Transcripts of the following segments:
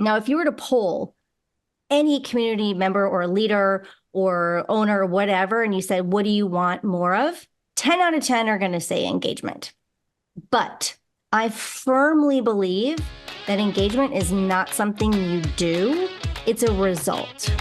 Now, if you were to poll any community member or leader or owner or whatever, and you said, what do you want more of? 10 out of 10 are going to say engagement. But I firmly believe that engagement is not something you do, it's a result.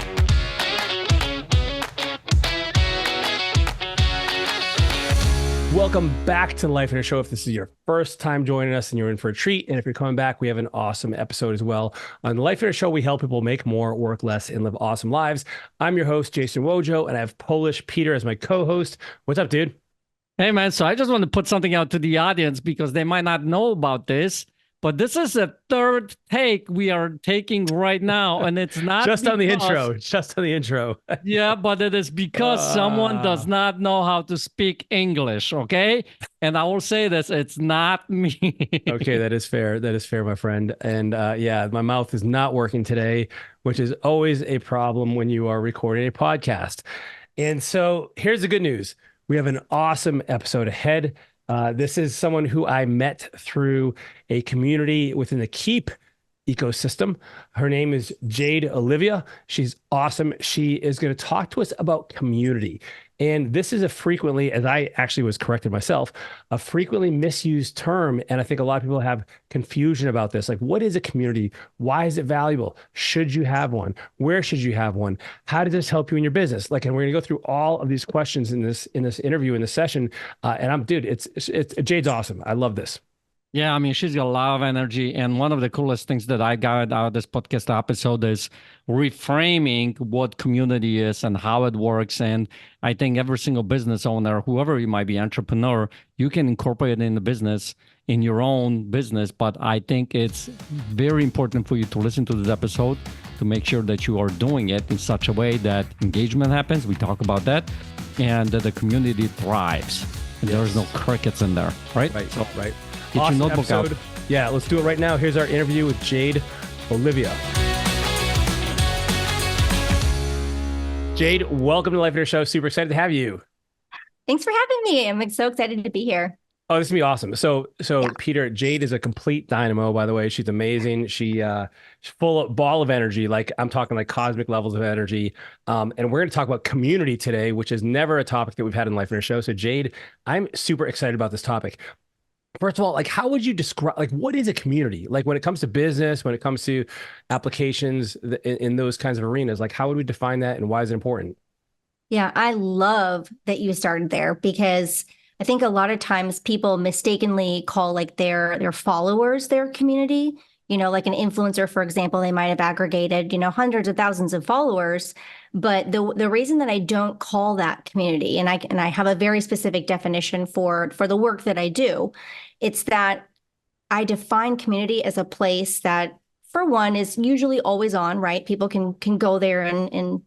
Welcome back to the Life in a Show. If this is your first time joining us, and you're in for a treat. And if you're coming back, we have an awesome episode as well. On the Life in a Show, we help people make more, work less, and live awesome lives. I'm your host, Jason Wojo, and I have Polish Peter as my co-host. What's up, dude? Hey, man. So I just want to put something out to the audience because they might not know about this. But this is a third take we are taking right now, and it's not just on the intro. Just on the intro. Yeah, but it is because someone does not know how to speak English, okay? And I will say this, it's not me. Okay, that is fair. That is fair, my friend. And yeah, my mouth is not working today, which is always a problem when you are recording a podcast. And so here's the good news. We have an awesome episode ahead. This is someone who I met through a community within the Keep ecosystem. Her name is Jade Olivia. She's awesome. She is going to talk to us about community. And this is a frequently, as I actually was corrected myself, a frequently misused term. And I think a lot of people have confusion about this. Like, what is a community? Why is it valuable? Should you have one? Where should you have one? How does this help you in your business? Like, and we're going to go through all of these questions in this interview, in this session. And it's Jade's awesome. I love this. Yeah, I mean, she's got a lot of energy. And one of the coolest things that I got out of this podcast episode is reframing what community is and how it works. And I think every single business owner, whoever you might be, entrepreneur, you can incorporate it in the business, in your own business. But I think it's very important for you to listen to this episode to make sure that you are doing it in such a way that engagement happens. We talk about that, and that the community thrives. And there's no crickets in there, right? Right, so, right. Get awesome your notebook episode. out. Yeah, let's do it right now. Here's our interview with Jade Olivia. Jade, welcome to Life in a Show. Super excited to have you. Thanks for having me. I'm so excited to be here. Oh, this is gonna be awesome. So Yeah. Peter, Jade is a complete dynamo, by the way. She's amazing. She's full of ball of energy. Like, I'm talking like cosmic levels of energy. And we're going to talk about community today, which is never a topic that we've had in Life in a Show. So Jade, I'm super excited about this topic. First of all, like, how would you describe, like, what is a community? Like, when it comes to business, when it comes to applications in those kinds of arenas, like, how would we define that and why is it important? Yeah, I love that you started there because I think a lot of times people mistakenly call like their followers their community. You know, like an influencer, for example, they might have aggregated, hundreds of thousands of followers. But the reason that I don't call that community, and I have a very specific definition for the work that I do, it's that I define community as a place that, for one, is usually always on, right? People can go there and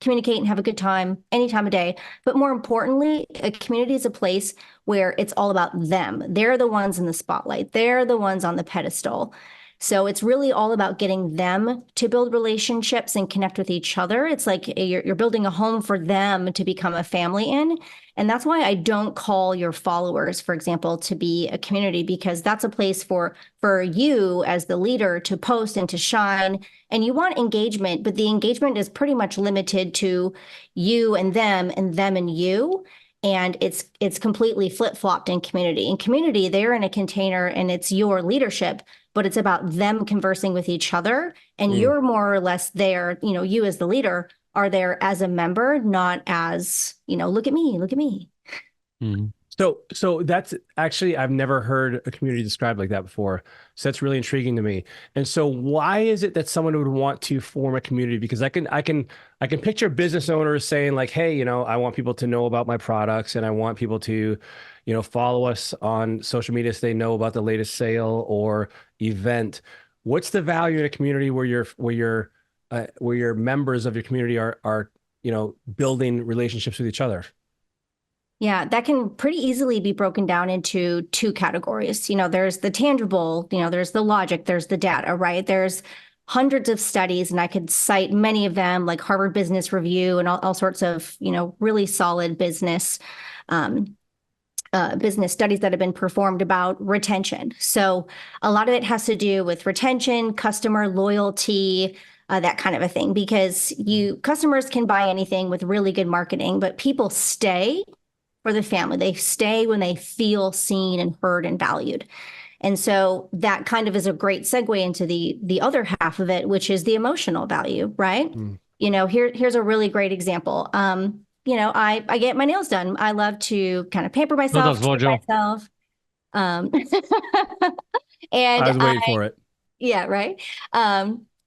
communicate and have a good time any time of day. But more importantly, a community is a place where it's all about them. They're the ones in the spotlight. They're the ones on the pedestal. So it's really all about getting them to build relationships and connect with each other. It's like you're building a home for them to become a family in. And that's why I don't call your followers, for example, to be a community, because that's a place for you as the leader to post and to shine. And you want engagement, but the engagement is pretty much limited to you and them and you. And it's completely flip-flopped in community. In community, they're in a container and it's your leadership, but it's about them conversing with each other. And you're more or less there, you as the leader are there as a member, not as, look at me, look at me. Mm. So that's actually, I've never heard a community described like that before. So that's really intriguing to me. And so why is it that someone would want to form a community? Because I can picture business owners saying like, hey, I want people to know about my products and I want people to, follow us on social media so they know about the latest sale or event. What's the value in a community where your members of your community are building relationships with each other? Yeah, that can pretty easily be broken down into two categories. There's the tangible, there's the logic, there's the data, right? There's hundreds of studies, and I could cite many of them, like Harvard Business Review and all sorts of, really solid business business studies that have been performed about retention. So a lot of it has to do with retention, customer loyalty, that kind of a thing, because customers can buy anything with really good marketing, but people stay for the family. They stay when they feel seen and heard and valued. And so that kind of is a great segue into the other half of it, which is the emotional value, right? Here's a really great example. I get my nails done. I love to kind of pamper So myself, does treat Vojo. myself. Um, and I was waiting for it. yeah, right.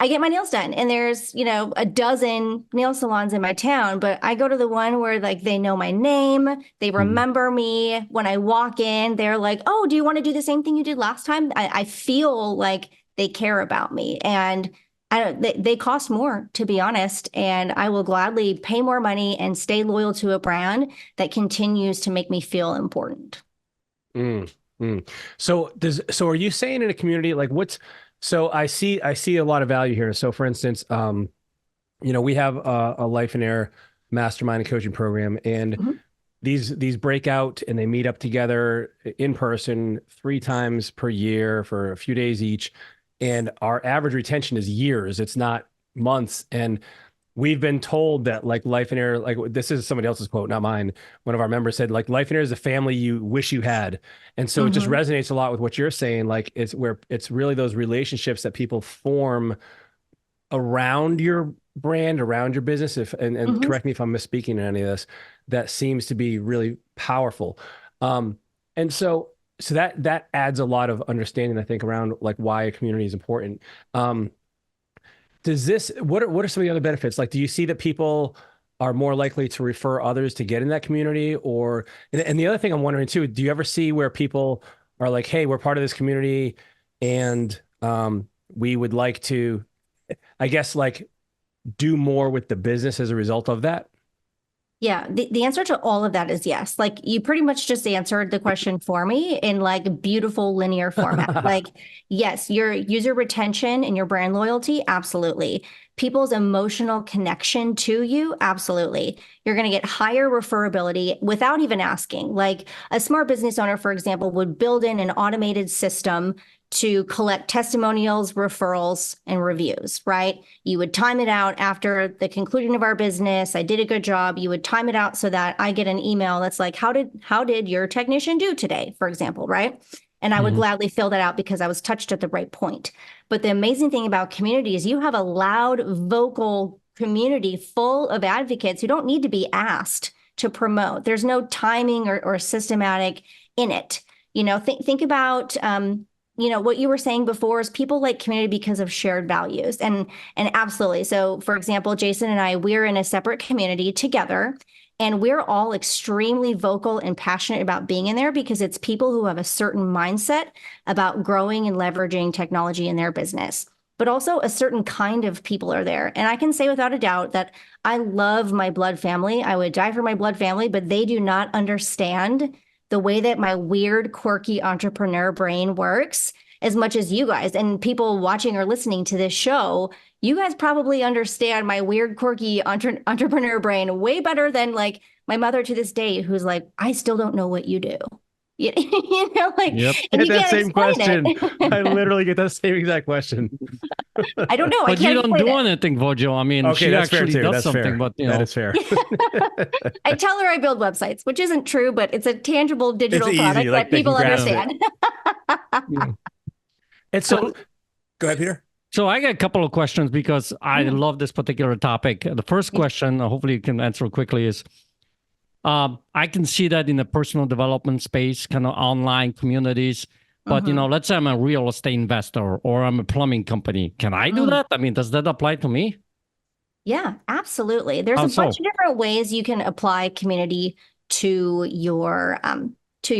I get my nails done, and there's, a dozen nail salons in my town, but I go to the one where like they know my name, they remember me. When I walk in, they're like, "Oh, do you want to do the same thing you did last time?" I feel like they care about me, and they cost more, to be honest, and I will gladly pay more money and stay loyal to a brand that continues to make me feel important. Mm, mm. So are you saying in a community like so I see a lot of value here. So for instance, we have a Life and Air mastermind and coaching program, and Mhm. these break out and they meet up together in person 3 times per year for a few days each. And our average retention is years. It's not months. And we've been told that like Life and Air, like this is somebody else's quote, not mine. One of our members said like Life and Air is a family you wish you had. And so it just resonates a lot with what you're saying. Like it's really those relationships that people form around your brand, around your business. And correct me if I'm misspeaking in any of this, that seems to be really powerful. And so that adds a lot of understanding, I think, around like why a community is important. What are some of the other benefits? Like, do you see that people are more likely to refer others to get in that community? And the other thing I'm wondering too, do you ever see where people are like, hey, we're part of this community and we would like to, I guess, like do more with the business as a result of that? Yeah, the answer to all of that is yes. Like you pretty much just answered the question for me in like beautiful linear format. Like, yes, your user retention and your brand loyalty, absolutely. People's emotional connection to you, absolutely. You're going to get higher referability without even asking. Like a smart business owner, for example, would build in an automated system to collect testimonials, referrals, and reviews, right? You would time it out after the conclusion of our business. I did a good job. You would time it out so that I get an email that's like, how did your technician do today, for example, right? And I would gladly fill that out because I was touched at the right point. But the amazing thing about community is you have a loud, vocal community full of advocates who don't need to be asked to promote. There's no timing or systematic in it. Think about what you were saying before is people like community because of shared values. And absolutely. So for example, Jason and I, we're in a separate community together, and we're all extremely vocal and passionate about being in there because it's people who have a certain mindset about growing and leveraging technology in their business. But also a certain kind of people are there. And I can say without a doubt that I love my blood family. I would die for my blood family, but they do not understand the way that my weird, quirky entrepreneur brain works as much as you guys and people watching or listening to this show. You guys probably understand my weird, quirky entrepreneur brain way better than like my mother to this day, who's like, I still don't know what you do. Like, Yep. and Get you that can't same explain question. it. I literally get that same exact question. I don't know. I But you can't don't explain do it. anything, Vojo. I mean, Okay, she that's fair actually too. does That's something, fair. but That is fair. I tell her I build websites, which isn't true, but it's a tangible digital It's product easy, like that they can people grasp it. understand. And so, go ahead, Peter. So I got a couple of questions because I love this particular topic. The first question, hopefully you can answer quickly, is I can see that in the personal development space, kind of online communities. But, let's say I'm a real estate investor or I'm a plumbing company. Can I do that? I mean, does that apply to me? Yeah, absolutely. There's How a bunch so? of different ways you can apply community to your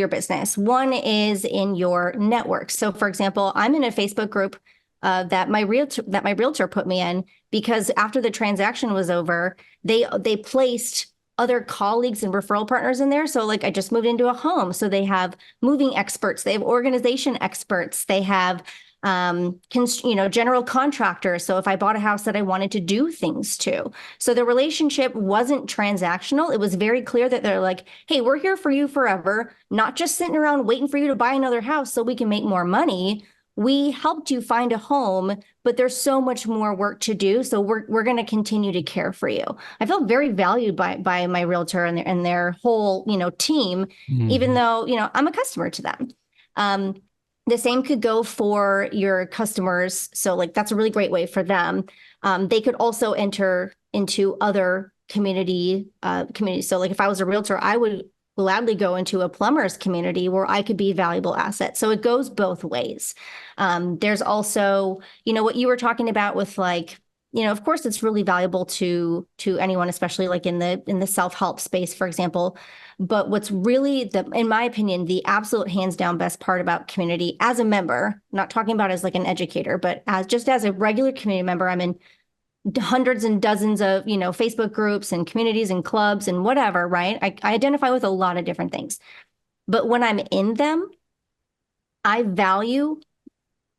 business. One is in your network. So, for example, I'm in a Facebook group that my realtor put me in because after the transaction was over, they placed other colleagues and referral partners in there. So like I just moved into a home. So they have moving experts, they have organization experts, they have general contractors. So if I bought a house that I wanted to do things to. So the relationship wasn't transactional. It was very clear that they're like, hey, we're here for you forever, not just sitting around waiting for you to buy another house so we can make more money. We helped you find a home, but there's so much more work to do. So we're going to continue to care for you. I felt very valued by my realtor and their whole, team, even though, I'm a customer to them. The same could go for your customers. So like, that's a really great way for them. They could also enter into other communities. So like if I was a realtor, I would gladly go into a plumber's community where I could be a valuable asset. So it goes both ways. There's also, what you were talking about with like, of course it's really valuable to anyone, especially like in the self-help space, for example. But what's really in my opinion, the absolute hands down best part about community as a member, not talking about as like an educator, but as a regular community member, I'm in hundreds and dozens of, Facebook groups and communities and clubs and whatever, right? I identify with a lot of different things. But when I'm in them, I value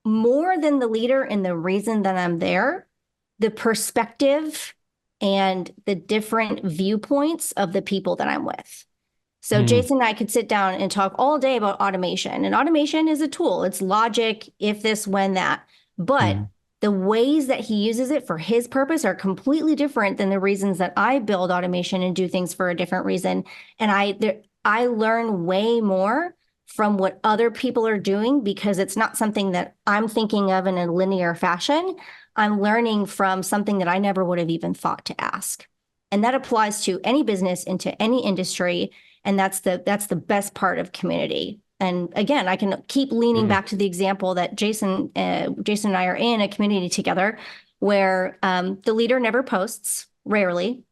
more than the leader and the reason that I'm there, the perspective and the different viewpoints of the people that I'm with. So Jason and I could sit down and talk all day about automation. And automation is a tool. It's logic, if this, when that. But the ways that he uses it for his purpose are completely different than the reasons that I build automation and do things for a different reason. And I learn way more from what other people are doing because it's not something that I'm thinking of in a linear fashion. I'm learning from something that I never would have even thought to ask. And that applies to any business, into any industry. And that's the best part of community. And again, I can keep leaning back to the example that Jason and I are in a community together where the leader never posts, rarely.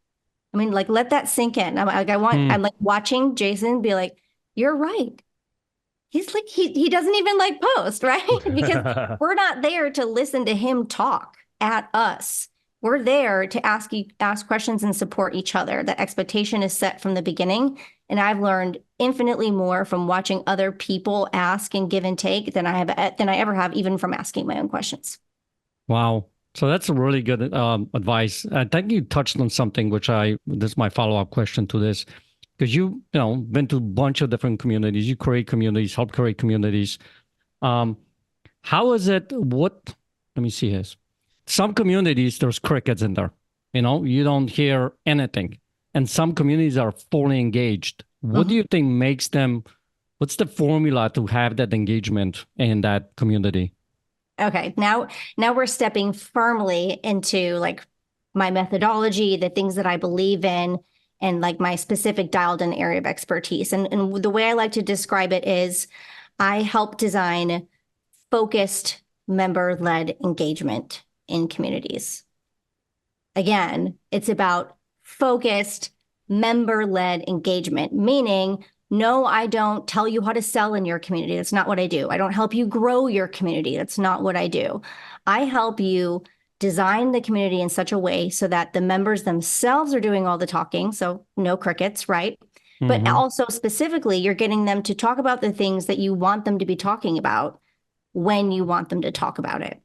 I mean, like, let that sink in. I'm like watching Jason be like, you're right. He's like, he doesn't even like post, right? Because we're not there to listen to him talk at us. We're there to ask questions and support each other. That expectation is set from the beginning. And I've learned infinitely more from watching other people ask and give and take than I ever have, even from asking my own questions. Wow. So that's a really good advice. I think you touched on something which this is my follow-up question to this, because you been to a bunch of different communities. You create communities, help create communities. How is it? Let me see this. Some communities, there's crickets in there. You don't hear anything. And some communities are fully engaged. What do you think makes them, what's the formula to have that engagement in that community? Okay, now we're stepping firmly into like my methodology, the things that I believe in, and like my specific dialed in area of expertise. And the way I like to describe it is I help design focused member-led engagement in communities. Again, it's about focused member-led engagement, meaning, no, I don't tell you how to sell in your community. That's not what I do. I don't help you grow your community. That's not what I do. I help you design the community in such a way so that the members themselves are doing all the talking. So no crickets, right? But also specifically, you're getting them to talk about the things that you want them to be talking about when you want them to talk about it.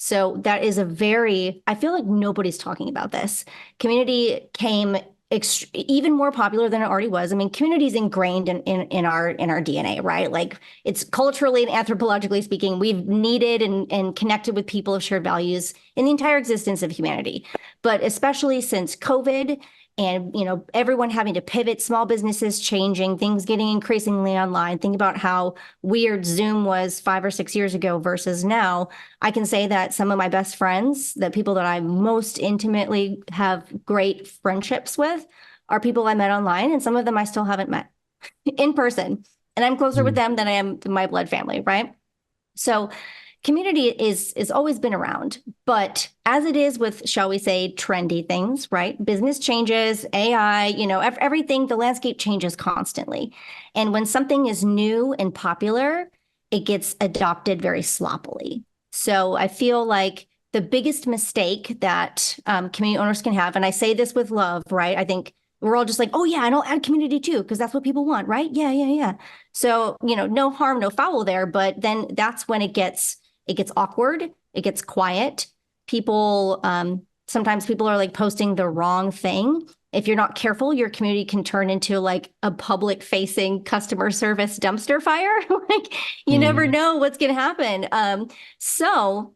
So that is I feel like nobody's talking about this. Community came even more popular than it already was. I mean, community is ingrained in our DNA, right? Like, it's culturally and anthropologically speaking, we've needed and connected with people of shared values in the entire existence of humanity. But especially since COVID and, everyone having to pivot, small businesses changing, things getting increasingly online. Think about how weird Zoom was 5 or 6 years ago versus now. I can say that some of my best friends, the people that I most intimately have great friendships with, are people I met online, and some of them I still haven't met in person. And I'm closer with them than I am to my blood family, right? So community is always been around, but as it is with, shall we say, trendy things, right? Business changes, AI, everything, the landscape changes constantly. And when something is new and popular, it gets adopted very sloppily. So I feel like the biggest mistake that community owners can have, and I say this with love, right? I think we're all just like, oh yeah, and I'll add community too, because that's what people want, right? Yeah. So, no harm, no foul there, but then that's when it gets it gets awkward, it gets quiet. People, sometimes people are like posting the wrong thing. If you're not careful, your community can turn into like a public facing customer service dumpster fire. Like you never know what's going to happen. So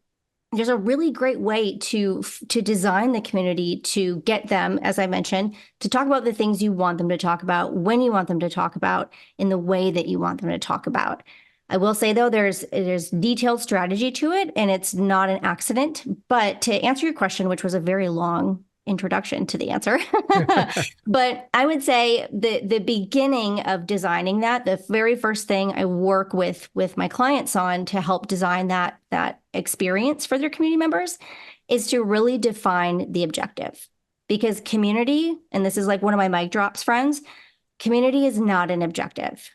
there's a really great way to design the community to get them, as I mentioned, to talk about the things you want them to talk about, when you want them to talk about, in the way that you want them to talk about. I will say, though, there's detailed strategy to it, and it's not an accident. But to answer your question, which was a very long introduction to the answer, but I would say the beginning of designing that, the very first thing I work with my clients on to help design that experience for their community members is to really define the objective. Because community, and this is like one of my mic drops, friends, community is not an objective.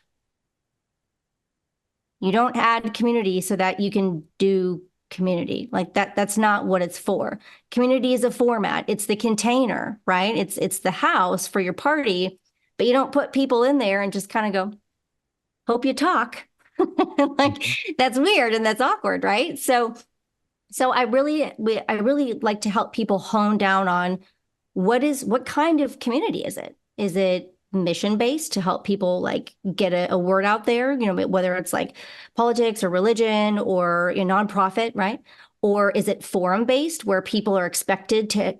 You don't add community so that you can do community. Like that's not what it's for. Community is a format. It's the container, right? It's the house for your party, but you don't put people in there and just kind of go, hope you talk. Like that's weird and that's awkward, right? So I really like to help people hone down on what kind of community is it? Is it mission-based to help people like get a word out there, whether it's like politics or religion or a nonprofit, right? Or is it forum-based where people are expected to,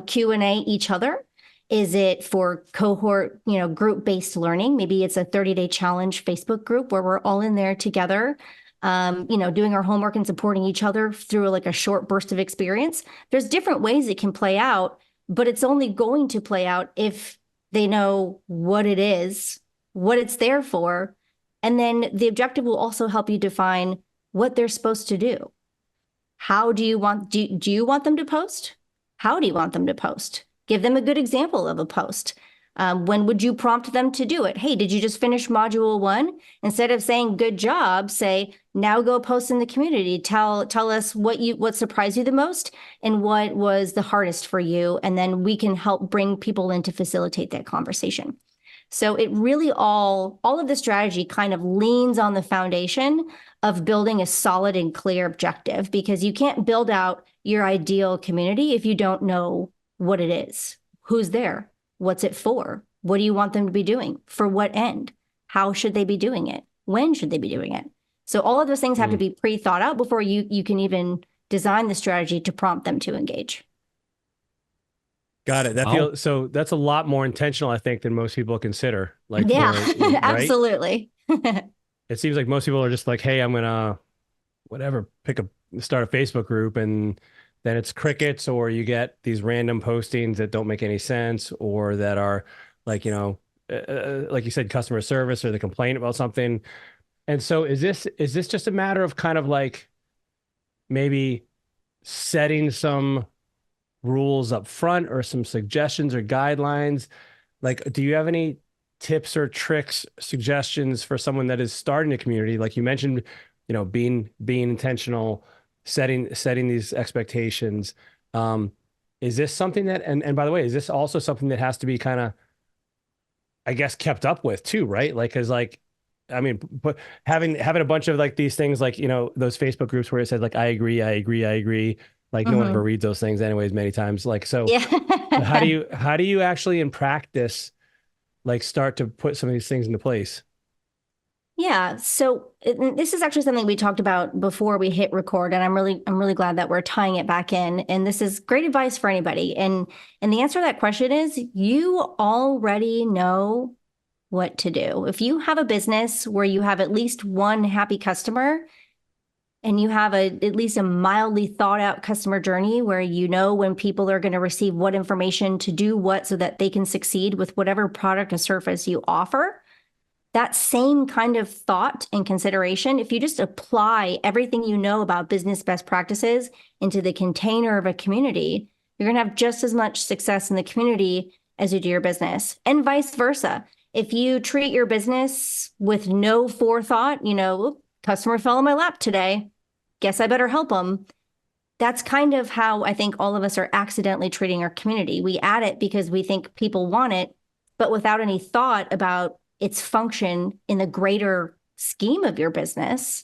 Q&A each other? Is it for cohort, group-based learning? Maybe it's a 30-day challenge Facebook group where we're all in there together, doing our homework and supporting each other through like a short burst of experience. There's different ways it can play out, but it's only going to play out if they know what it is, what it's there for, and then the objective will also help you define what they're supposed to do. How do you want them to post? How do you want them to post? Give them a good example of a post. When would you prompt them to do it? Hey, did you just finish module 1? Instead of saying good job, say now go post in the community. Tell us what surprised you the most and what was the hardest for you, and then we can help bring people in to facilitate that conversation. So it really all of the strategy kind of leans on the foundation of building a solid and clear objective, because you can't build out your ideal community if you don't know what it is, who's there, what's it for, what do you want them to be doing, for what end, how should they be doing it, when should they be doing it. So all of those things have to be pre-thought out before you can even design the strategy to prompt them to engage. Got it. So that's a lot more intentional, I think, than most people consider. Like, yeah, right? Absolutely. It seems like most people are just like, hey, I'm gonna start a Facebook group, and then it's crickets, or you get these random postings that don't make any sense, or that are like, like you said, customer service, or they complain about something. And so is this just a matter of kind of like maybe setting some rules up front or some suggestions or guidelines? Like, do you have any tips or tricks, suggestions for someone that is starting a community? Like you mentioned, being intentional, setting these expectations. Is this something that, and by the way, is this also something that has to be kind of, I guess, kept up with too, right? Like, cause like, I mean, but having a bunch of like these things, like, those Facebook groups where it says like, I agree. Like no one ever reads those things anyways, many times. Like, so yeah. how do you actually in practice, like start to put some of these things into place? Yeah. So this is actually something we talked about before we hit record, and I'm really glad that we're tying it back in. And this is great advice for anybody. And the answer to that question is you already know what to do. If you have a business where you have at least one happy customer, and you have at least a mildly thought out customer journey where when people are going to receive what information to do what so that they can succeed with whatever product or service you offer, that same kind of thought and consideration, if you just apply everything you know about business best practices into the container of a community, you're going to have just as much success in the community as you do your business, and vice versa. If you treat your business with no forethought, customer fell on my lap today, guess I better help them. That's kind of how I think all of us are accidentally treating our community. We add it because we think people want it, but without any thought about its function in the greater scheme of your business,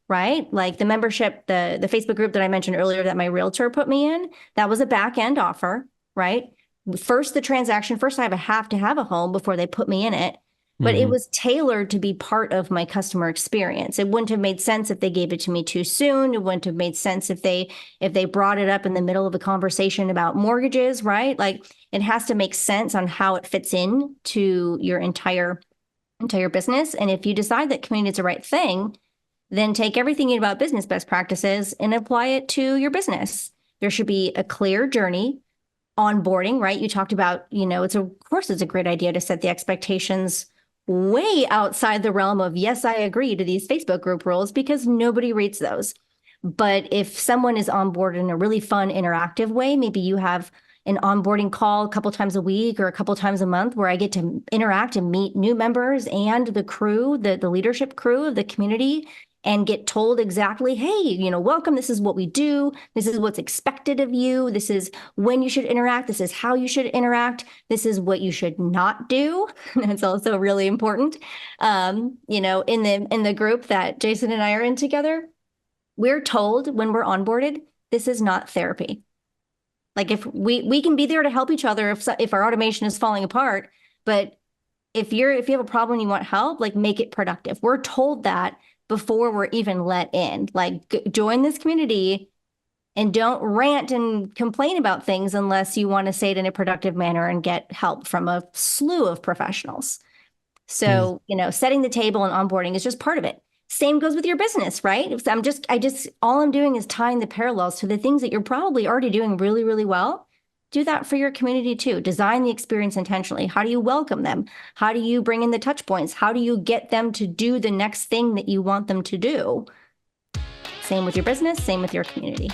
right? Like the membership, the Facebook group that I mentioned earlier that my realtor put me in, that was a back end offer, right? First, the transaction, first I have to have a home before they put me in it. But it was tailored to be part of my customer experience. It wouldn't have made sense if they gave it to me too soon. It wouldn't have made sense if they brought it up in the middle of a conversation about mortgages, right? Like it has to make sense on how it fits in to your entire business. And if you decide that community is the right thing, then take everything you know about business best practices and apply it to your business. There should be a clear journey. Onboarding, right? You talked about, it's of course it's a great idea to set the expectations way outside the realm of, yes, I agree to these Facebook group rules because nobody reads those. But if someone is onboarded in a really fun, interactive way, maybe you have an onboarding call a couple times a week or a couple times a month where I get to interact and meet new members and the crew, the leadership crew of the community, and get told exactly, hey, welcome. This is what we do. This is what's expected of you. This is when you should interact. This is how you should interact. This is what you should not do. That's also really important. In the group that Jason and I are in together, we're told when we're onboarded, this is not therapy. Like if we can be there to help each other if our automation is falling apart, but if you have a problem and you want help, like make it productive. We're told that before we're even let in. Like join this community and don't rant and complain about things unless you want to say it in a productive manner and get help from a slew of professionals. So, setting the table and onboarding is just part of it. Same goes with your business, right? All I'm doing is tying the parallels to the things that you're probably already doing really, really well. Do that for your community too. Design the experience intentionally. How do you welcome them? How do you bring in the touch points? How do you get them to do the next thing that you want them to do? Same with your business, same with your community.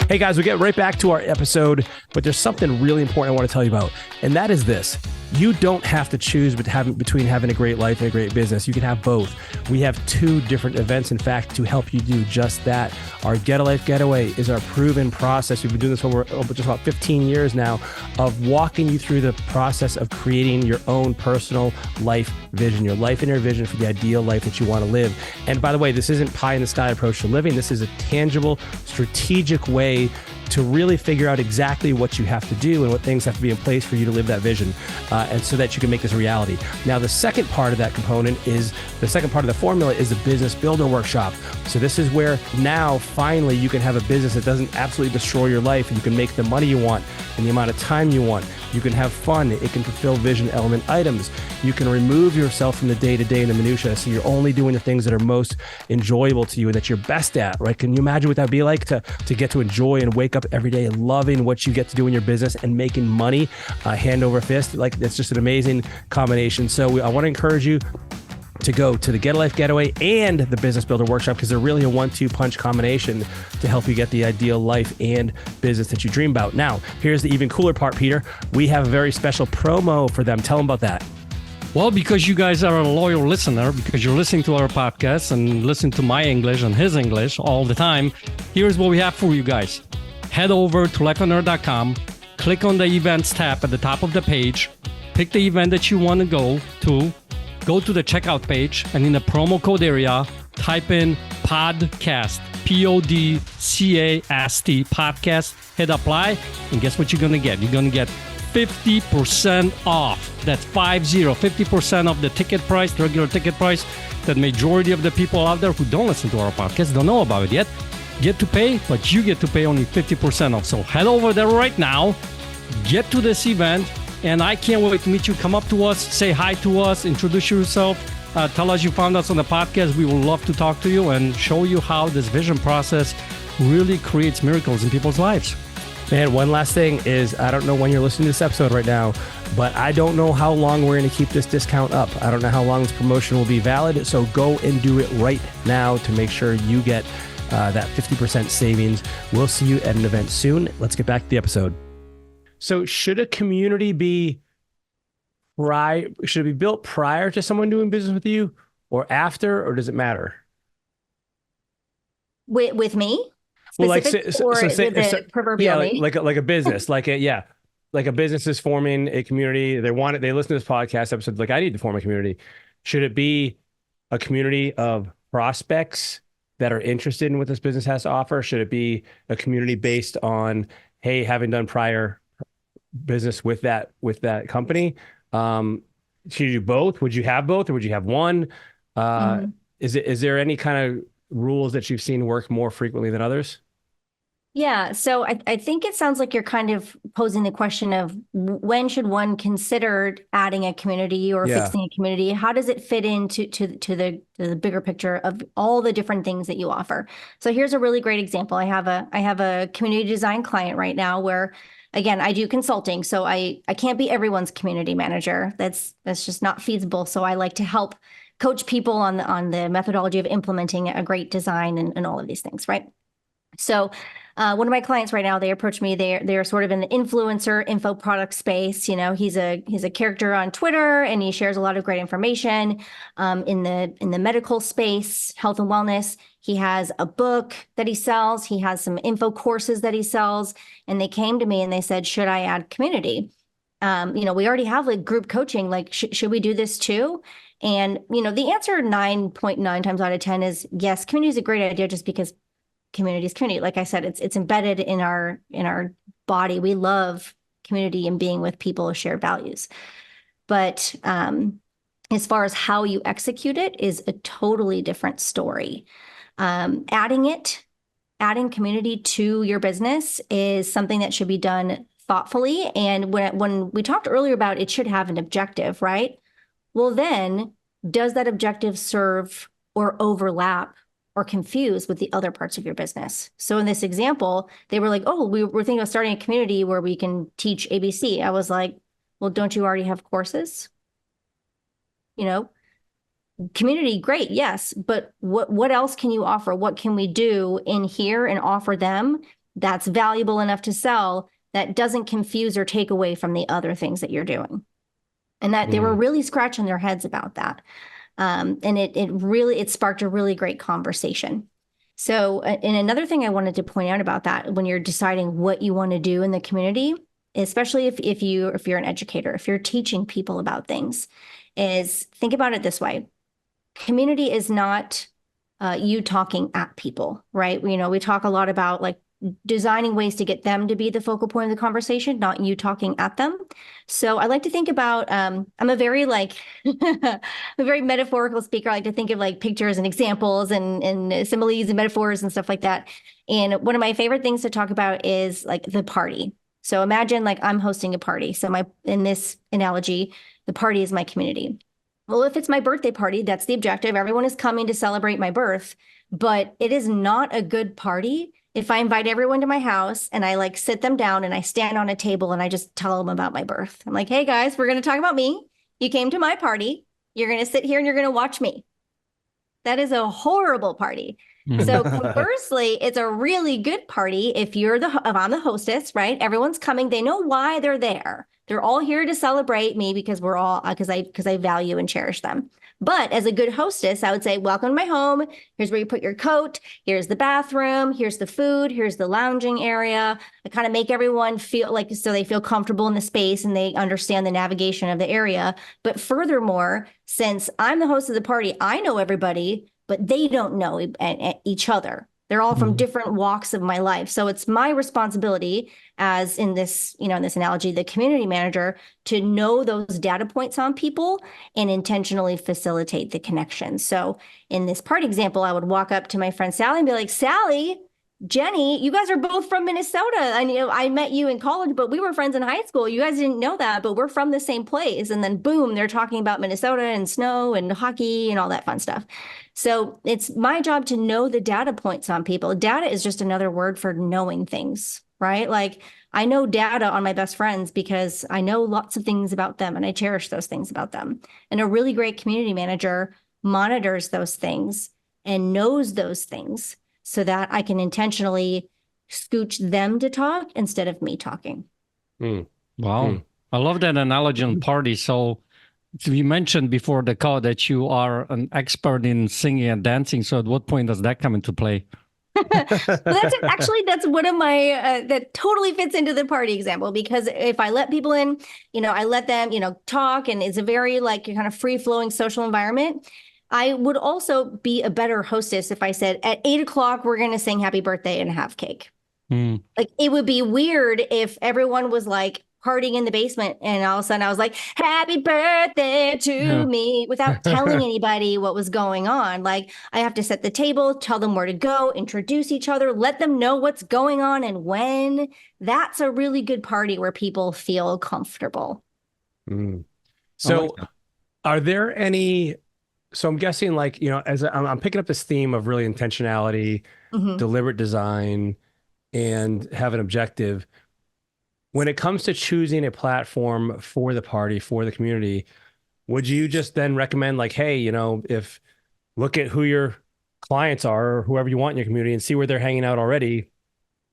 Hey guys, we get right back to our episode, but there's something really important I want to tell you about, and that is this. You don't have to choose between having a great life and a great business. You can have both. We have 2 different events, in fact, to help you do just that. Our Get a Life Getaway is our proven process. We've been doing this over just about 15 years now of walking you through the process of creating your own personal life vision, your life inner vision for the ideal life that you want to live. And by the way, this isn't pie in the sky approach to living. This is a tangible, strategic way to really figure out exactly what you have to do and what things have to be in place for you to live that vision, and so that you can make this a reality. Now, the second part of that component is, the second part of the formula is the Business Builder Workshop. So this is where now finally you can have a business that doesn't absolutely destroy your life, and you can make the money you want in the amount of time you want. You can have fun. It can fulfill vision element items. You can remove yourself from the day-to-day and the minutia, so you're only doing the things that are most enjoyable to you and that you're best at, right? Can you imagine what that'd be like to get to enjoy and wake up every day loving what you get to do in your business and making money hand over fist? Like, that's just an amazing combination. So I want to encourage you to go to the Get a Life Getaway and the Business Builder Workshop, because they're really a 1-2 punch combination to help you get the ideal life and business that you dream about. Now, here's the even cooler part, Peter. We have a very special promo for them. Tell them about that. Well, because you guys are a loyal listener, because you're listening to our podcast and listening to my English and his English all the time, here's what we have for you guys. Head over to lifeonthearth.com, click on the events tab at the top of the page, pick the event that you want to go to the checkout page, and in the promo code area, type in podcast, PODCAST, podcast, hit apply, and guess what you're going to get? You're going to get 50% off. That's 50% of the ticket price, the regular ticket price, that majority of the people out there who don't listen to our podcast don't know about it yet. Get to pay, but you get to pay only 50% off. So head over there right now, get to this event, and I can't wait to meet you. Come up to us, say hi to us, introduce yourself, tell us you found us on the podcast. We would love to talk to you and show you how this vision process really creates miracles in people's lives. Man, one last thing is, I don't know when you're listening to this episode right now, but I don't know how long we're going to keep this discount up. I don't know how long this promotion will be valid. So go and do it right now to make sure you get that 50% savings. We'll see you at an event soon. Let's get back to the episode. So should a community be built prior to someone doing business with you, or after, or does it matter? With me? Well, Proverbial me? like a business, like a business is forming a community. They listen to this podcast episode, like, I need to form a community. Should it be a community of prospects that are interested in what this business has to offer? Should it be a community based on, hey, having done prior business with that company? Should you do both? Would you have both, or would you have one? Is there any kind of rules that you've seen work more frequently than others? Yeah, so I think it sounds like you're kind of posing the question of when should one consider adding a community or fixing a community? How does it fit into the bigger picture of all the different things that you offer? So here's a really great example. I have a community design client right now where, again, I do consulting, so I can't be everyone's community manager. That's just not feasible. So I like to help coach people on the methodology of implementing a great design and all of these things, right? So one of my clients right now, they approach me. They're sort of in the influencer info product space. You know, he's a character on Twitter, and he shares a lot of great information in the medical space, health and wellness. He has a book that he sells. He has some info courses that he sells. And they came to me and they said, should I add community? You know, we already have like group coaching. Like, should we do this too? And, you know, the answer 9.9 times out of 10 is yes, community is a great idea just because community is community. Like I said, it's embedded in our body. We love community and being with people with shared values. But as far as how you execute it is a totally different story. Adding community to your business is something that should be done thoughtfully. And when we talked earlier about it should have an objective, right? Well, then does that objective serve or overlap or confused with the other parts of your business? So in this example, they were like, oh, we're thinking of starting a community where we can teach ABC. I was like, well, don't you already have courses? You know, community, great, yes, but what else can you offer? What can we do in here and offer them that's valuable enough to sell that doesn't confuse or take away from the other things that you're doing? And that they were really scratching their heads about that. And it sparked a really great conversation. So, and another thing I wanted to point out about that, when you're deciding what you want to do in the community, especially if you're an educator, if you're teaching people about things, is think about it this way. Community is not you talking at people, right? You know, we talk a lot about like designing ways to get them to be the focal point of the conversation, not you talking at them. So I like to think about, I'm a very like, a very metaphorical speaker. I like to think of like pictures and examples and similes and metaphors and stuff like that. And one of my favorite things to talk about is like the party. So imagine like I'm hosting a party. So in this analogy, the party is my community. Well, if it's my birthday party, that's the objective. Everyone is coming to celebrate my birth, but it is not a good party if I invite everyone to my house and I like sit them down and I stand on a table and I just tell them about my birth. I'm like, hey guys, we're going to talk about me. You came to my party. You're going to sit here and you're going to watch me. That is a horrible party. So conversely, it's a really good party if I'm the hostess, right? Everyone's coming. They know why they're there. They're all here to celebrate me because I value and cherish them. But as a good hostess, I would say, welcome to my home. Here's where you put your coat. Here's the bathroom. Here's the food. Here's the lounging area. I kind of make everyone feel like, so they feel comfortable in the space and they understand the navigation of the area. But furthermore, since I'm the host of the party, I know everybody, but they don't know each other. They're all from different walks of my life. So it's my responsibility as in this analogy, the community manager, to know those data points on people and intentionally facilitate the connection. So in this party example, I would walk up to my friend Sally and be like, Sally, Jenny, you guys are both from Minnesota. I met you in college, but we were friends in high school. You guys didn't know that, but we're from the same place. And then boom, they're talking about Minnesota and snow and hockey and all that fun stuff. So it's my job to know the data points on people. Data is just another word for knowing things, right? Like I know data on my best friends because I know lots of things about them and I cherish those things about them. And a really great community manager monitors those things and knows those things so that I can intentionally scooch them to talk instead of me talking. Wow. I love that analogy on party. So you mentioned before the call that you are an expert in singing and dancing. So at what point does that come into play? Well, that's one of my, that totally fits into the party example, because if I let people in, I let them, talk, and it's a very like kind of free flowing social environment. I would also be a better hostess if I said at 8 o'clock, we're going to sing happy birthday and have cake. Like it would be weird if everyone was like partying in the basement and all of a sudden I was like, happy birthday to me without telling anybody what was going on. Like I have to set the table, tell them where to go, introduce each other, let them know what's going on and when. That's a really good party where people feel comfortable. So are there any, so I'm guessing like, as I'm picking up this theme of really intentionality, deliberate design, and have an objective. When it comes to choosing a platform for the party, for the community, would you just then recommend like, hey, if look at who your clients are or whoever you want in your community and see where they're hanging out already,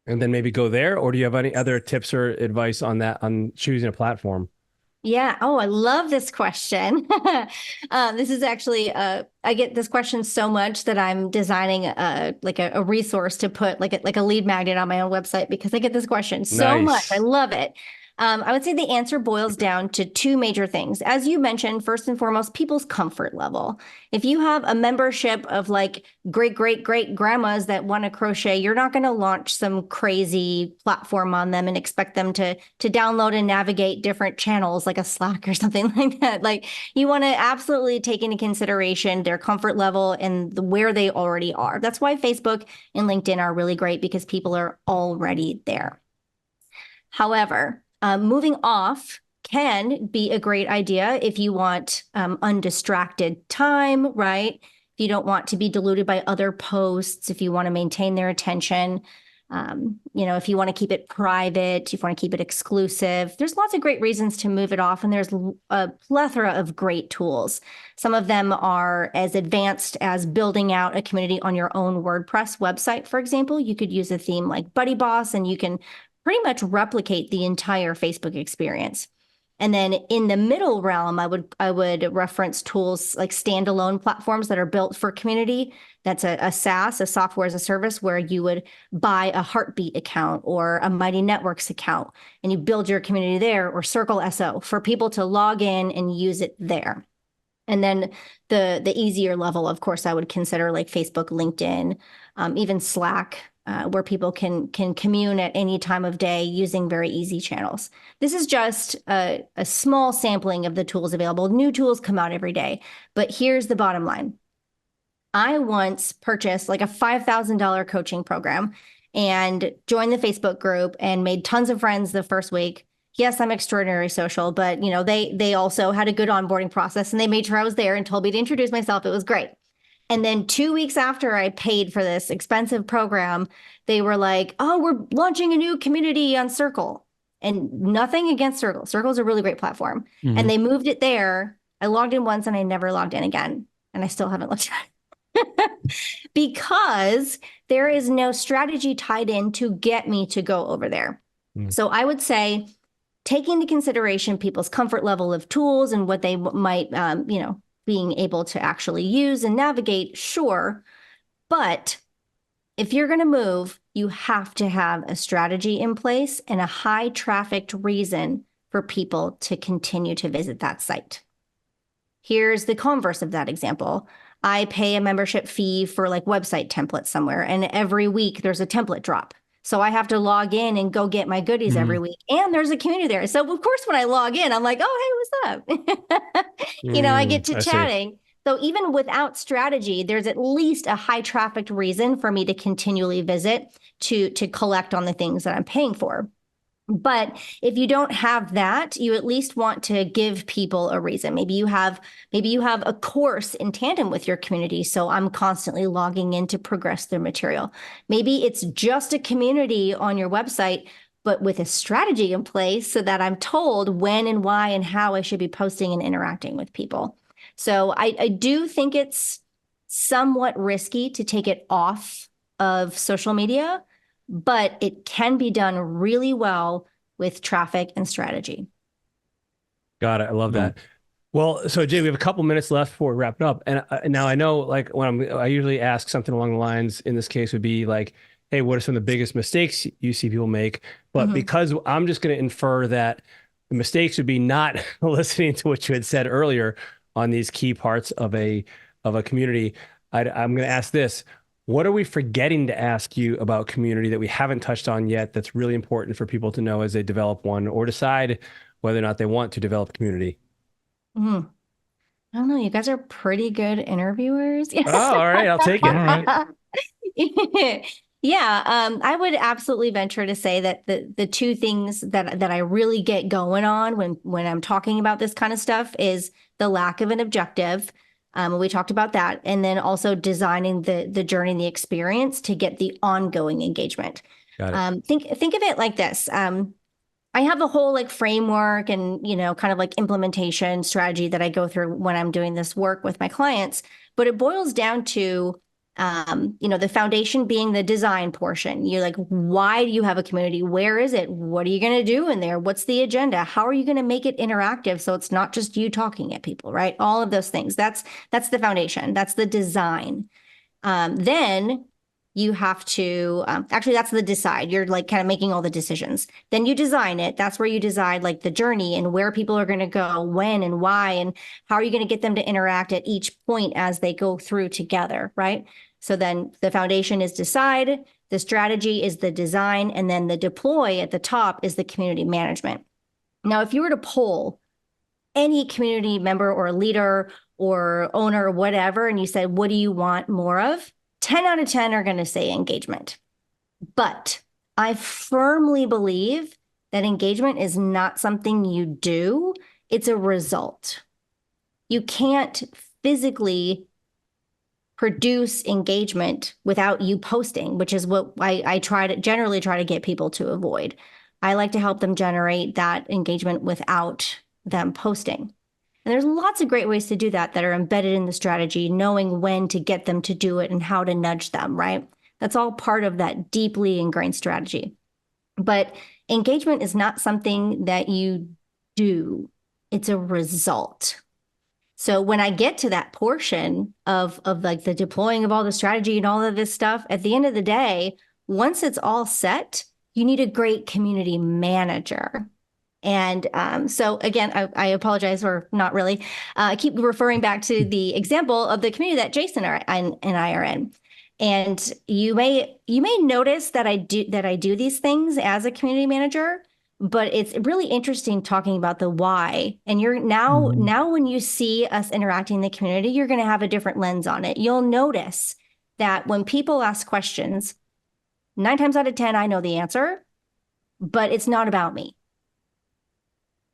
and then maybe go there? Or do you have any other tips or advice on that, on choosing a platform? Yeah. Oh, I love this question. This is actually, I get this question so much that I'm designing a resource to put like a lead magnet on my own website because I get this question so much. I Nice. love it. I would say the answer boils down to two major things. As you mentioned, first and foremost, people's comfort level. If you have a membership of like great grandmas that want to crochet, you're not going to launch some crazy platform on them and expect them to download and navigate different channels like a Slack or something like that. Like you want to absolutely take into consideration their comfort level and where they already are. That's why Facebook and LinkedIn are really great because people are already there. However, moving off can be a great idea if you want undistracted time, right? If you don't want to be diluted by other posts, if you want to maintain their attention, if you want to keep it private, if you want to keep it exclusive, there's lots of great reasons to move it off. And there's a plethora of great tools. Some of them are as advanced as building out a community on your own WordPress website. For example, you could use a theme like Buddy Boss and you can pretty much replicate the entire Facebook experience. And then in the middle realm, I would reference tools like standalone platforms that are built for community. That's a SaaS, a software as a service, where you would buy a Heartbeat account or a Mighty Networks account, and you build your community there, or Circle SO for people to log in and use it there. And then the easier level, of course, I would consider like Facebook, LinkedIn, even Slack, where people can commune at any time of day using very easy channels. This is just a small sampling of the tools available. New tools come out every day. But here's the bottom line. I once purchased like a $5,000 coaching program and joined the Facebook group and made tons of friends the first week. Yes, I'm extraordinary social, but they also had a good onboarding process and they made sure I was there and told me to introduce myself. It was great. And then 2 weeks after I paid for this expensive program, they were like, oh, we're launching a new community on Circle. And nothing against Circle. Circle's a really great platform. And they moved it there. I logged in once and I never logged in again. And I still haven't looked at it. Because there is no strategy tied in to get me to go over there. So I would say, taking into consideration people's comfort level of tools and what they might, being able to actually use and navigate, sure. But if you're going to move, you have to have a strategy in place and a high trafficked reason for people to continue to visit that site. Here's the converse of that example. I pay a membership fee for like website templates somewhere, and every week there's a template drop. So I have to log in and go get my goodies every week. And there's a community there. So of course, when I log in, I'm like, oh, hey, what's up? I get to chatting. So even without strategy, there's at least a high trafficked reason for me to continually visit to collect on the things that I'm paying for. But if you don't have that, you at least want to give people a reason. Maybe you have a course in tandem with your community. So I'm constantly logging in to progress their material. Maybe it's just a community on your website, but with a strategy in place so that I'm told when and why and how I should be posting and interacting with people. So I do think it's somewhat risky to take it off of social media, but it can be done really well with traffic and strategy. Got it. I love that. Well, so Jay, we have a couple minutes left before we wrap it up. And now I know, like, I usually ask something along the lines, in this case would be like, hey, what are some of the biggest mistakes you see people make? But because I'm just going to infer that the mistakes would be not listening to what you had said earlier on these key parts of a of a community, I'm going to ask this. What are we forgetting to ask you about community that we haven't touched on yet that's really important for people to know as they develop one or decide whether or not they want to develop community? Mm. I don't know. You guys are pretty good interviewers. Oh, all right. I'll take All it. right. Yeah, I would absolutely venture to say that the two things that I really get going on when I'm talking about this kind of stuff is the lack of an objective. We talked about that, and then also designing the journey and the experience to get the ongoing engagement. Got it. Think of it like this. I have a whole like framework and, kind of like implementation strategy that I go through when I'm doing this work with my clients, but it boils down to, the foundation being the design portion. You're like, why do you have a community? Where is it? What are you going to do in there? What's the agenda? How are you going to make it interactive so it's not just you talking at people, right? All of those things. That's the foundation. That's the design. Then you have to actually that's the decide. You're like kind of making all the decisions. Then you design it. That's where you decide like the journey and where people are going to go, when and why, and how are you going to get them to interact at each point as they go through together, right? So then the foundation is decide, the strategy is the design, and then the deploy at the top is the community management. Now, if you were to poll any community member or leader or owner or whatever, and you said, what do you want more of? 10 out of 10 are going to say engagement. But I firmly believe that engagement is not something you do, it's a result. You can't physically produce engagement without you posting, which is what I generally try to get people to avoid. I like to help them generate that engagement without them posting. And there's lots of great ways to do that are embedded in the strategy, knowing when to get them to do it and how to nudge them, right? That's all part of that deeply ingrained strategy. But engagement is not something that you do, it's a result. So when I get to that portion of like the deploying of all the strategy and all of this stuff, at the end of the day, once it's all set, you need a great community manager. And so again, I apologize for not really. I keep referring back to the example of the community that Jason and I are in. And you may notice that I do these things as a community manager, but it's really interesting talking about the why. And you're now when you see us interacting in the community, you're going to have a different lens on it. You'll notice that when people ask questions, 9 times out of 10, I know the answer, but it's not about me.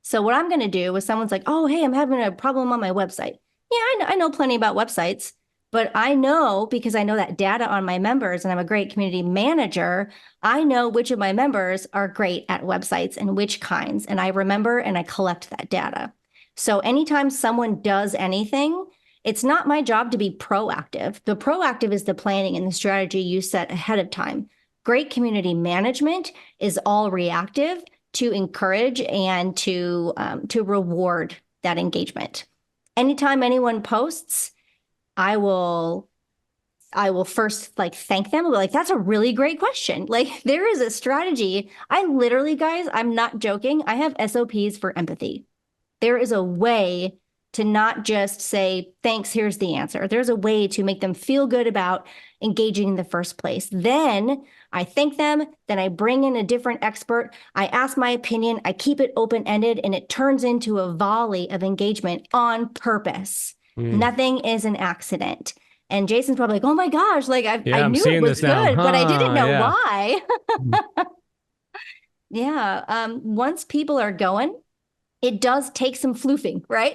So what I'm going to do is someone's like, oh, hey, I'm having a problem on my website. Yeah, I know plenty about websites, but I know because I know that data on my members and I'm a great community manager, I know which of my members are great at websites and which kinds. And I remember and I collect that data. So anytime someone does anything, it's not my job to be proactive. The proactive is the planning and the strategy you set ahead of time. Great community management is all reactive to encourage and to reward that engagement. Anytime anyone posts, I will first like thank them. I'll be like, that's a really great question. Like there is a strategy. I literally, guys, I'm not joking. I have SOPs for empathy. There is a way to not just say, thanks, here's the answer. There's a way to make them feel good about engaging in the first place. Then I thank them. Then I bring in a different expert. I ask my opinion. I keep it open-ended and it turns into a volley of engagement on purpose. Nothing is an accident. And Jason's probably like, oh my gosh, like I knew it was good, but I didn't know why. Yeah. Once people are going, it does take some floofing, right?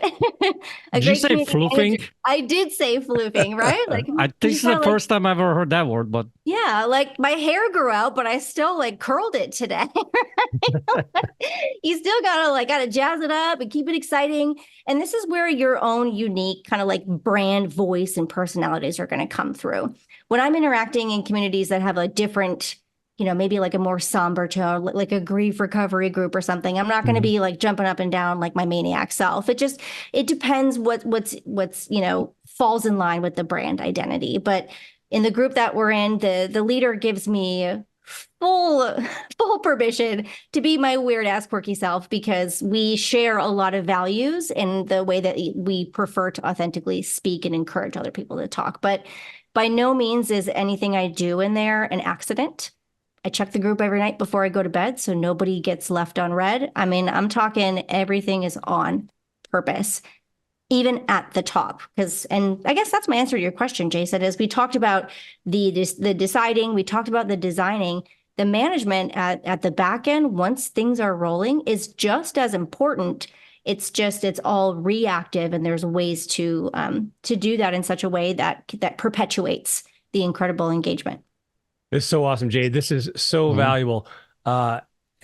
Did you say floofing? I did say floofing, right? Like I think this is the first time I've ever heard that word, but yeah, like my hair grew out, but I still like curled it today. You still gotta jazz it up and keep it exciting. And this is where your own unique kind of like brand voice and personalities are going to come through. When I'm interacting in communities that have a different, maybe like a more somber tone, like a grief recovery group or something, I'm not going to be like jumping up and down like my maniac self. It depends what's falls in line with the brand identity. But in the group that we're in, the leader gives me full permission to be my weird ass quirky self because we share a lot of values in the way that we prefer to authentically speak and encourage other people to talk. But by no means is anything I do in there an accident. I check the group every night before I go to bed so nobody gets left on red. I mean, I'm talking everything is on purpose, even at the top. And I guess that's my answer to your question, Jason, is we talked about the deciding, we talked about the designing, the management at the back end, once things are rolling, is just as important. It's all reactive, and there's ways to do that in such a way that perpetuates the incredible engagement. It's so awesome, Jade. This is so valuable.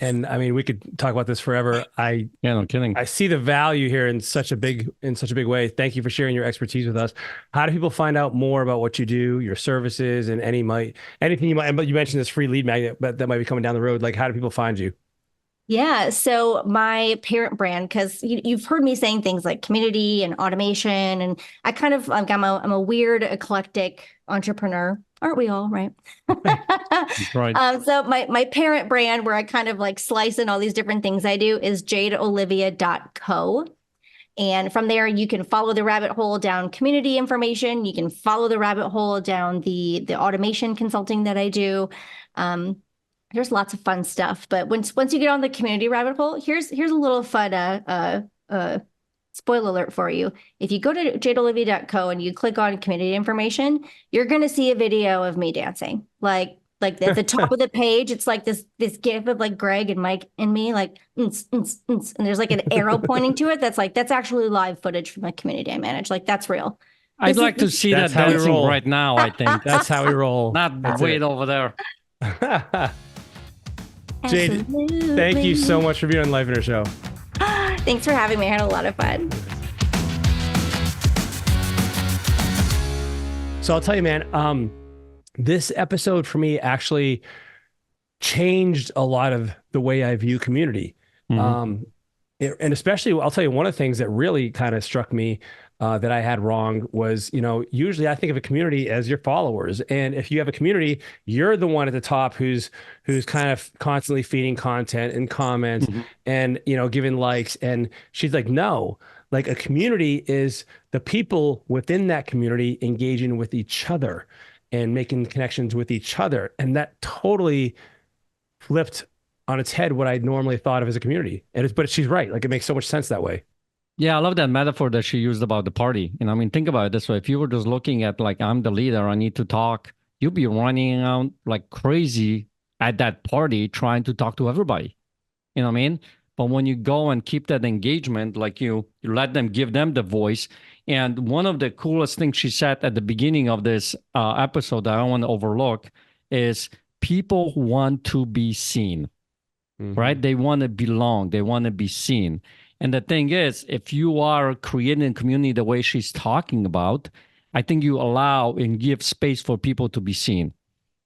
And I mean, we could talk about this forever. Yeah, no kidding. I see the value here in such a big way. Thank you for sharing your expertise with us. How do people find out more about what you do, your services, and anything you might? But you mentioned this free lead magnet, but that might be coming down the road. Like, how do people find you? Yeah, so my parent brand, because you've heard me saying things like community and automation, and I'm a weird, eclectic entrepreneur. Aren't we all, right? Right. So my parent brand, where I kind of like slice in all these different things I do, is jadeolivia.co. And from there, you can follow the rabbit hole down community information. You can follow the rabbit hole down the automation consulting that I do. There's lots of fun stuff. But once you get on the community rabbit hole, here's a little fun spoiler alert for you. If you go to jadeolivia.co and you click on community information, you're going to see a video of me dancing. Like at the top of the page, it's like this gif of like Greg and Mike and me, like, and there's like an arrow pointing to it. That's actually live footage from the community I manage. Like, that's real. I'd like to see that dancing right now, I think. That's how we roll. Not wait over there. Jade, thank you so much for being on Life in Her Show. Thanks for having me. I had a lot of fun. So I'll tell you, man, this episode for me actually changed a lot of the way I view community. And especially, I'll tell you, one of the things that really kind of struck me that I had wrong was, usually I think of a community as your followers. And if you have a community, you're the one at the top who's kind of constantly feeding content and comments and, giving likes. And she's like, no, like a community is the people within that community engaging with each other and making connections with each other. And that totally flipped on its head what I normally thought of as a community. But she's right. Like, it makes so much sense that way. Yeah, I love that metaphor that she used about the party. I mean, think about it this way. If you were just looking at like, I'm the leader, I need to talk, you'd be running around like crazy at that party trying to talk to everybody. You know what I mean? But when you go and keep that engagement, like you let them, give them the voice. And one of the coolest things she said at the beginning of this episode that I don't want to overlook is people want to be seen, right? They want to belong. They want to be seen. And the thing is, if you are creating a community the way she's talking about, I think you allow and give space for people to be seen.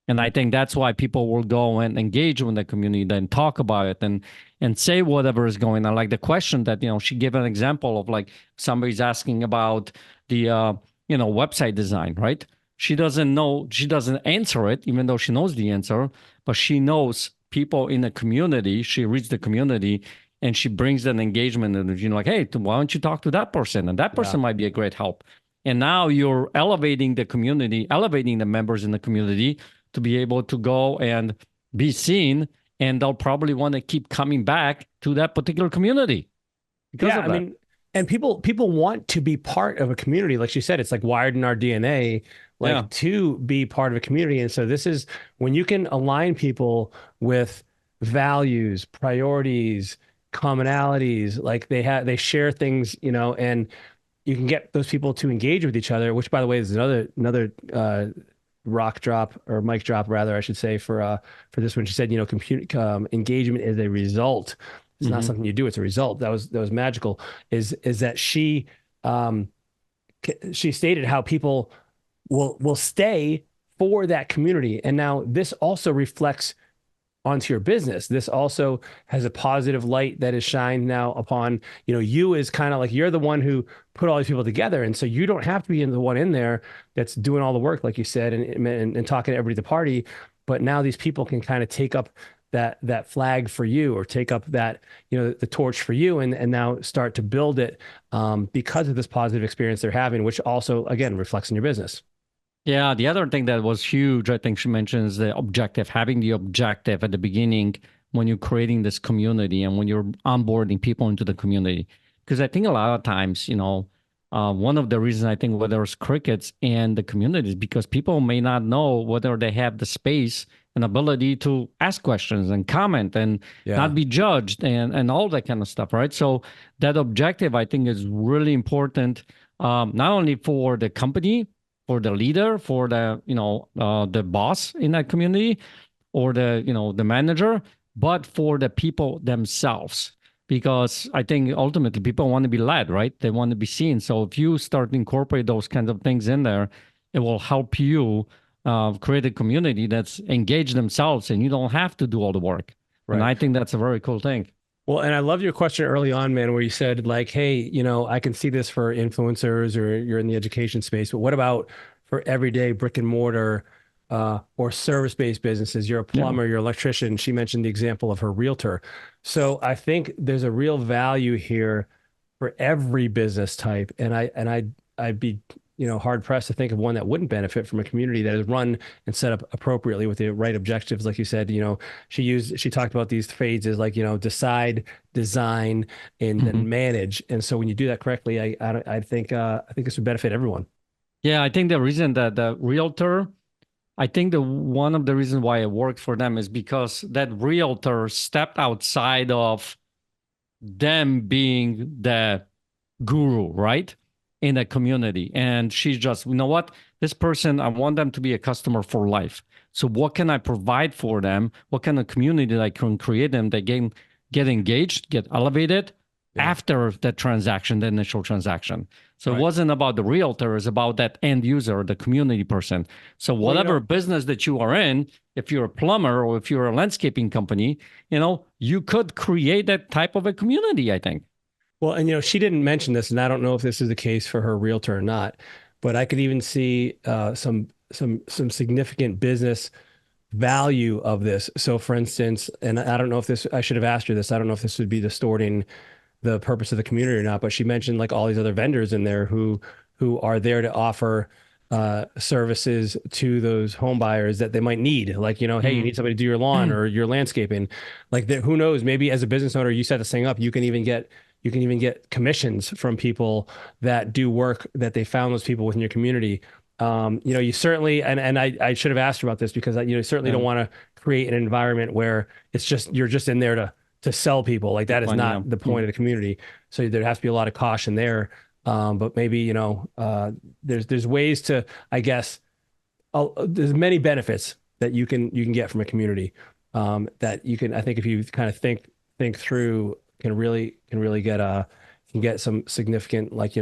And I think that's why people will go and engage with the community, then talk about it and say whatever is going on. Like the question that, she gave an example of like somebody's asking about the, website design, right? She doesn't know, she doesn't answer it, even though she knows the answer, but she knows people in the community. She reads the community and she brings an engagement and, like, hey, why don't you talk to that person? And that person might be a great help. And now you're elevating the community, elevating the members in the community to be able to go and be seen. And they'll probably want to keep coming back to that particular community. I mean, and people want to be part of a community. Like she said, it's like wired in our DNA, to be part of a community. And so this is when you can align people with values, priorities, commonalities, like they share things, and you can get those people to engage with each other, which by the way is another rock drop or mic drop rather, I should say, for this one. She said, engagement is a result. It's not something you do, it's a result. That was magical. Is that she stated how people will stay for that community. And now this also reflects onto your business. This also has a positive light that is shined now upon, you as kind of like, you're the one who put all these people together. And so you don't have to be the one in there that's doing all the work, like you said, and talking to everybody at the party. But now these people can kind of take up that flag for you, or take up that, the torch for you, and now start to build it because of this positive experience they're having, which also, again, reflects in your business. Yeah, the other thing that was huge, I think she mentioned, is the objective, having the objective at the beginning when you're creating this community and when you're onboarding people into the community. Because I think a lot of times, one of the reasons I think where there's crickets in the community is because people may not know whether they have the space and ability to ask questions and comment and not be judged and all that kind of stuff, right? So that objective, I think, is really important, not only for the company, for the leader, for the boss in that community, or the manager, but for the people themselves. Because I think ultimately people want to be led, right? They want to be seen. So if you start to incorporate those kinds of things in there, it will help you create a community that's engaged themselves, and you don't have to do all the work. Right. And I think that's a very cool thing. Well, and I love your question early on, man, where you said like, hey, I can see this for influencers, or you're in the education space, but what about for everyday brick and mortar or service-based businesses? You're a plumber, you're an electrician. She mentioned the example of her realtor. So I think there's a real value here for every business type. And I'd be, hard pressed to think of one that wouldn't benefit from a community that is run and set up appropriately with the right objectives. Like you said, she talked about these phases, like, decide, design, and then manage. And so when you do that correctly, I think this would benefit everyone. Yeah, I think the reason that the realtor, I think one of the reasons why it worked for them is because that realtor stepped outside of them being the guru, right? In a community. And she's just, you know what? This person, I want them to be a customer for life. So what can I provide for them? What kind of community that I can create them? They get engaged, get elevated after the transaction, the initial transaction. So it wasn't about the realtor, it's about that end user, the community person. So whatever business that you are in, if you're a plumber or if you're a landscaping company, you could create that type of a community, I think. Well, and she didn't mention this, and I don't know if this is the case for her realtor or not, but I could even see some significant business value of this. So, for instance, and I don't know if I should have asked her this. I don't know if this would be distorting the purpose of the community or not, but she mentioned like all these other vendors in there who are there to offer services to those home buyers that they might need. Like, hey, you need somebody to do your lawn or your landscaping. Like, who knows? Maybe as a business owner, you set this thing up, you can even get commissions from people that do work that they found those people within your community. You certainly, and I should have asked her about this, because you certainly don't want to create an environment where you're just in there to sell people. Like, that is not the point of the community. So there has to be a lot of caution there. But maybe, there's ways to, I guess, there's many benefits that you can get from a community that you can, I think if you kind of think through, can really get some significant, like,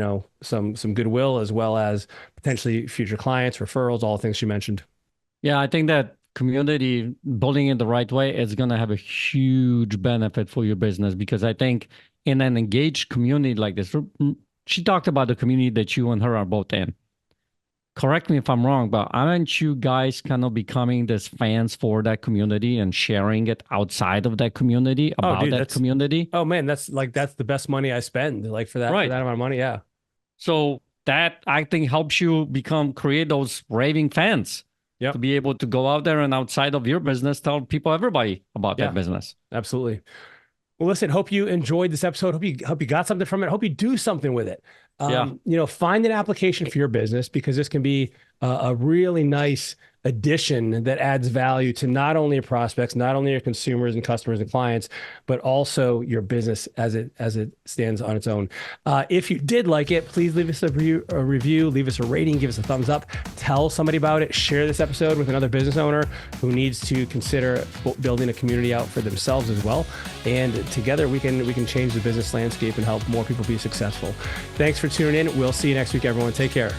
some goodwill, as well as potentially future clients, referrals, all the things you mentioned. Yeah, I think that community building it the right way is going to have a huge benefit for your business, because I think in an engaged community like this, she talked about the community that you and her are both in. Correct me if I'm wrong, but aren't you guys kind of becoming this fans for that community and sharing it outside of that community about that community? Oh man, that's the best money I spend, like, for that amount of money. Yeah. So that, I think, helps you create those raving fans. To be able to go out there and outside of your business, tell everybody about that business. Absolutely. Well, listen, hope you enjoyed this episode. Hope you got something from it. Hope you do something with it. Find an application for your business, because this can be a really nice addition that adds value to not only your prospects, not only your consumers and customers and clients, but also your business as it stands on its own. If you did like it, please leave us a review, leave us a rating, give us a thumbs up, tell somebody about it, share this episode with another business owner who needs to consider building a community out for themselves as well. And together we can change the business landscape and help more people be successful. Thanks for tuning in. We'll see you next week, everyone. Take care.